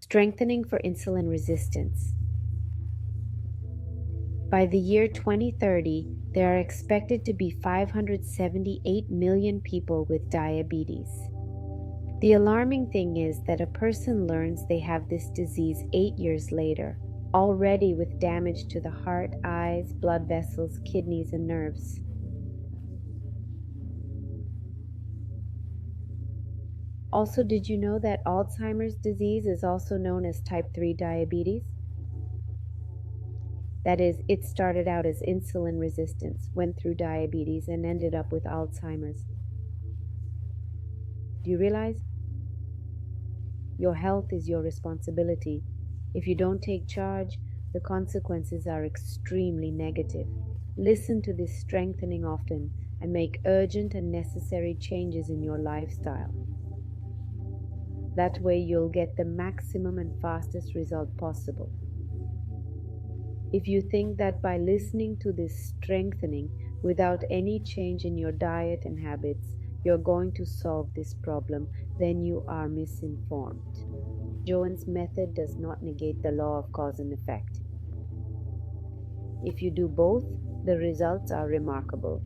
Strengthening for insulin resistance. By the year 2030, there are expected to be 578 million people with diabetes. The alarming thing is that a person learns they have this disease 8 years later, already with damage to the heart, eyes, blood vessels, kidneys, and nerves. Also, did you know that Alzheimer's disease is also known as type 3 diabetes? That is, it started out as insulin resistance, went through diabetes, and ended up with Alzheimer's. Do you realize? Your health is your responsibility. If you don't take charge, the consequences are extremely negative. Listen to this strengthening often and make urgent and necessary changes in your lifestyle. That way you'll get the maximum and fastest result possible. If you think that by listening to this strengthening without any change in your diet and habits, you're going to solve this problem, then you are misinformed. Yuen's method does not negate the law of cause and effect. If you do both, the results are remarkable.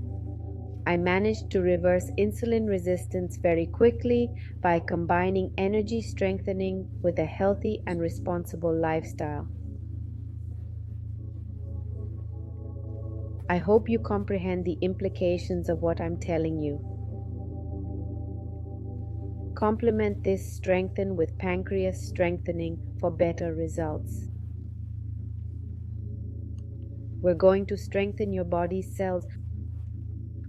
I managed to reverse insulin resistance very quickly by combining energy strengthening with a healthy and responsible lifestyle. I hope you comprehend the implications of what I'm telling you. Complement this strengthen with pancreas strengthening for better results. We're going to strengthen your body's cells.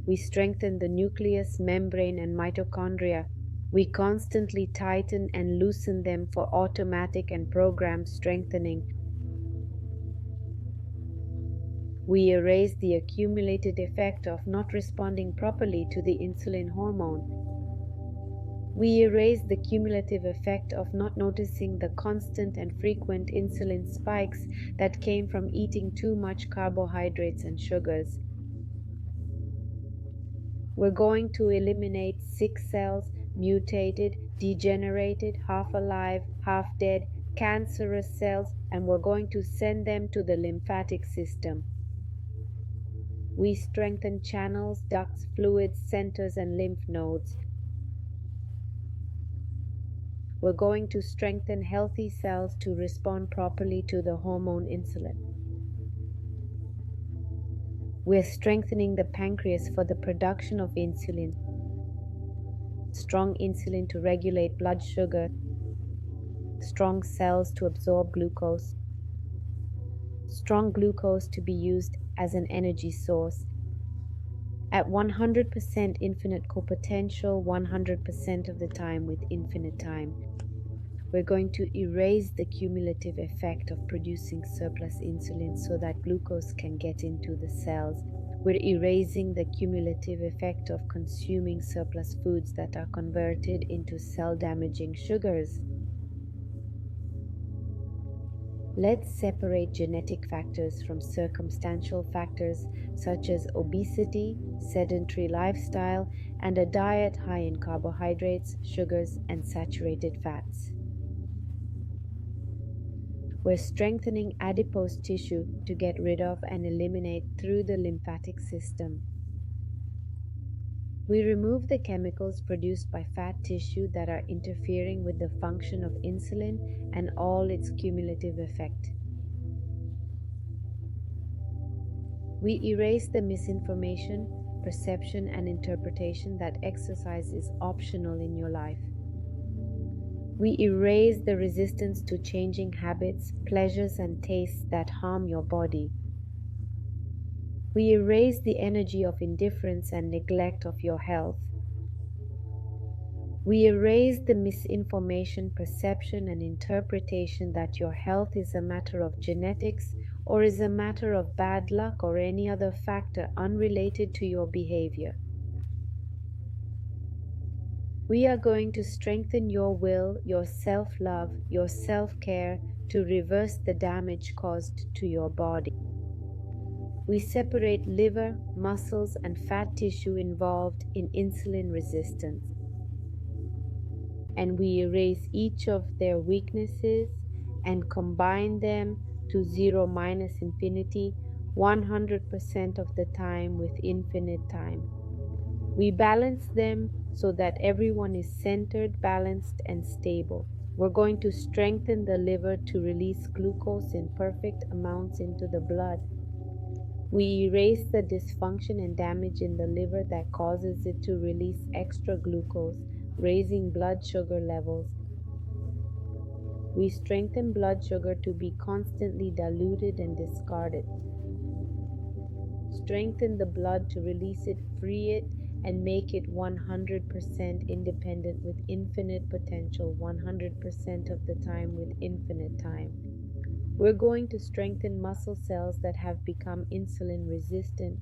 We strengthen the nucleus, membrane, and mitochondria. We constantly tighten and loosen them for automatic and programmed strengthening. We erase the accumulated effect of not responding properly to the insulin hormone. We erase the cumulative effect of not noticing the constant and frequent insulin spikes that came from eating too much carbohydrates and sugars. We're going to eliminate sick cells, mutated, degenerated, half alive, half dead, cancerous cells, and we're going to send them to the lymphatic system. We strengthen channels, ducts, fluids, centers, and lymph nodes. We're going to strengthen healthy cells to respond properly to the hormone insulin. We're strengthening the pancreas for the production of insulin. Strong insulin to regulate blood sugar. Strong cells to absorb glucose. Strong glucose to be used as an energy source. At 100% infinite copotential, 100% of the time with infinite time. We're going to erase the cumulative effect of producing surplus insulin so that glucose can get into the cells. We're erasing the cumulative effect of consuming surplus foods that are converted into cell-damaging sugars. Let's separate genetic factors from circumstantial factors such as obesity, sedentary lifestyle, and a diet high in carbohydrates, sugars, and saturated fats. We're strengthening adipose tissue to get rid of and eliminate through the lymphatic system. We remove the chemicals produced by fat tissue that are interfering with the function of insulin and all its cumulative effect. We erase the misinformation, perception, and interpretation that exercise is optional in your life. We erase the resistance to changing habits, pleasures, and tastes that harm your body. We erase the energy of indifference and neglect of your health. We erase the misinformation, perception, and interpretation that your health is a matter of genetics or is a matter of bad luck or any other factor unrelated to your behavior. We are going to strengthen your will, your self-love, your self-care to reverse the damage caused to your body. We separate liver, muscles, and fat tissue involved in insulin resistance. and we erase each of their weaknesses and combine them to 0 minus infinity 100% of the time with infinite time. We balance them so that everyone is centered, balanced, and stable. We're going to strengthen the liver to release glucose in perfect amounts into the blood. We erase the dysfunction and damage in the liver that causes it to release extra glucose, raising blood sugar levels. We strengthen blood sugar to be constantly diluted and discarded. Strengthen the blood to release it, free it, and make it 100% independent with infinite potential, 100% of the time with infinite time. We're going to strengthen muscle cells that have become insulin resistant.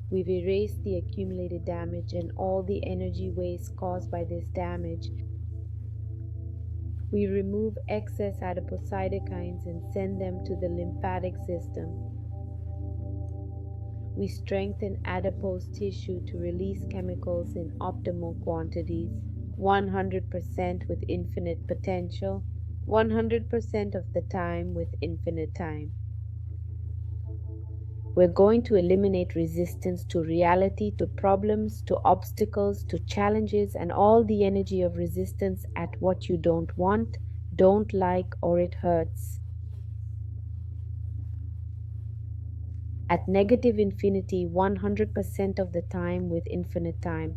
We've erased the accumulated damage and all the energy waste caused by this damage. We remove excess adipocytokines and send them to the lymphatic system. We strengthen adipose tissue to release chemicals in optimal quantities, 100% with infinite potential, 100% of the time with infinite time. We're going to eliminate resistance to reality, to problems, to obstacles, to challenges, and all the energy of resistance at what you don't want, don't like, or it hurts. At negative infinity, 100% of the time with infinite time.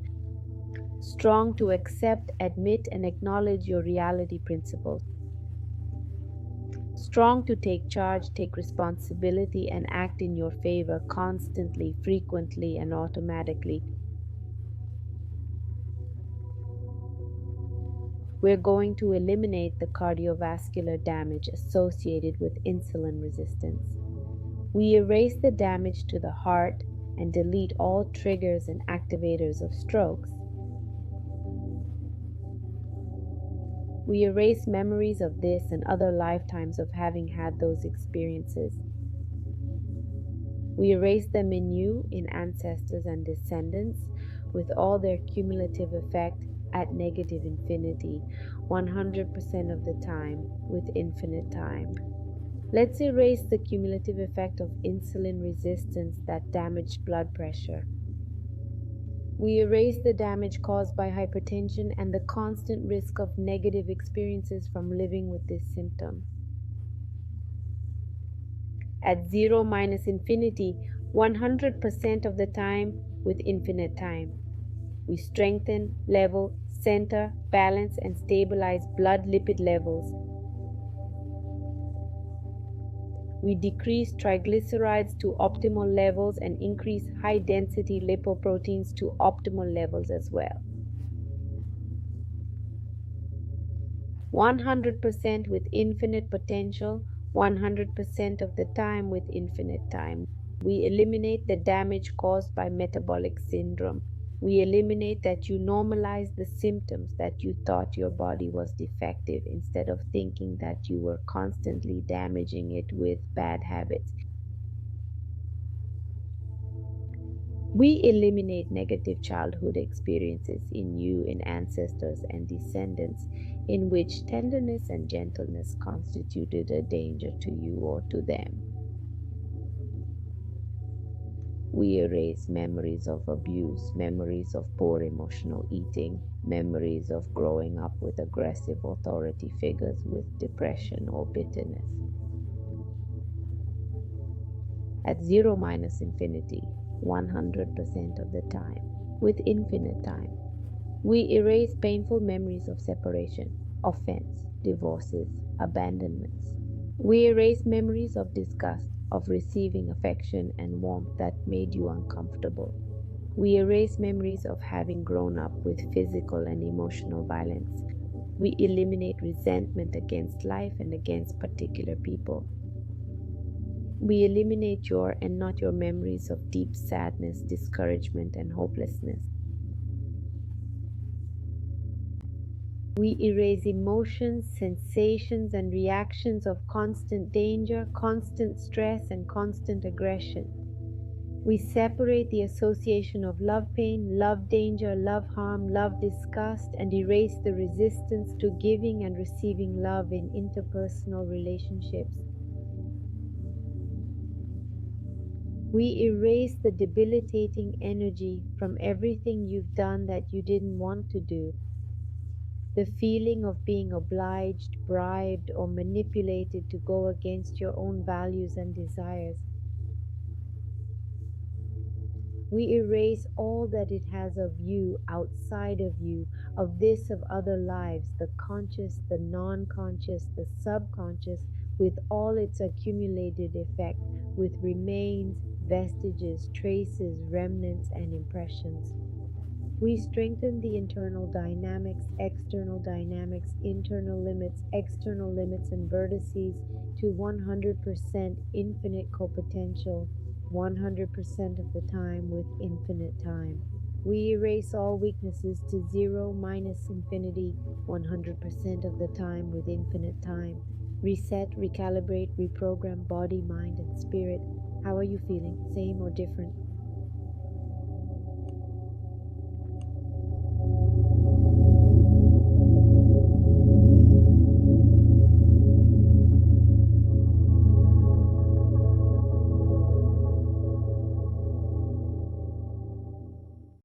Strong to accept, admit, and acknowledge your reality principles. Strong to take charge, take responsibility, and act in your favor constantly, frequently, and automatically. We're going to eliminate the cardiovascular damage associated with insulin resistance. We erase the damage to the heart and delete all triggers and activators of strokes. We erase memories of this and other lifetimes of having had those experiences. We erase them in you, in ancestors and descendants, with all their cumulative effect at negative infinity, 100% of the time with infinite time. Let's erase the cumulative effect of insulin resistance that damaged blood pressure. We erase the damage caused by hypertension and the constant risk of negative experiences from living with this symptom. At 0 minus infinity, 100% of the time with infinite time. We strengthen, level, center, balance, and stabilize blood lipid levels. We decrease triglycerides to optimal levels and increase high-density lipoproteins to optimal levels as well. 100% with infinite potential, 100% of the time with infinite time. We eliminate the damage caused by metabolic syndrome. We eliminate that you normalize the symptoms, that you thought your body was defective instead of thinking that you were constantly damaging it with bad habits. We eliminate negative childhood experiences in you, in ancestors and descendants, in which tenderness and gentleness constituted a danger to you or to them. We erase memories of abuse, memories of poor emotional eating, memories of growing up with aggressive authority figures with depression or bitterness. At 0 minus infinity, 100% of the time, with infinite time. We erase painful memories of separation, offense, divorces, abandonments. We erase memories of disgust, of receiving affection and warmth that made you uncomfortable. We erase memories of having grown up with physical and emotional violence. We eliminate resentment against life and against particular people. We eliminate your and not your memories of deep sadness, discouragement, and hopelessness. We erase emotions, sensations, and reactions of constant danger, constant stress, and constant aggression. We separate the association of love pain, love danger, love harm, love disgust, and erase the resistance to giving and receiving love in interpersonal relationships. We erase the debilitating energy from everything you've done that you didn't want to do. The feeling of being obliged, bribed, or manipulated to go against your own values and desires. We erase all that it has of you, outside of you, of this, of other lives, the conscious, the non-conscious, the subconscious, with all its accumulated effect, with remains, vestiges, traces, remnants, and impressions. We strengthen the internal dynamics, external dynamics, internal limits, external limits, and vertices to 100% infinite copotential, 100% of the time with infinite time. We erase all weaknesses to 0 minus infinity, 100% of the time with infinite time. Reset, recalibrate, reprogram body, mind, and spirit. How are you feeling? Same or different?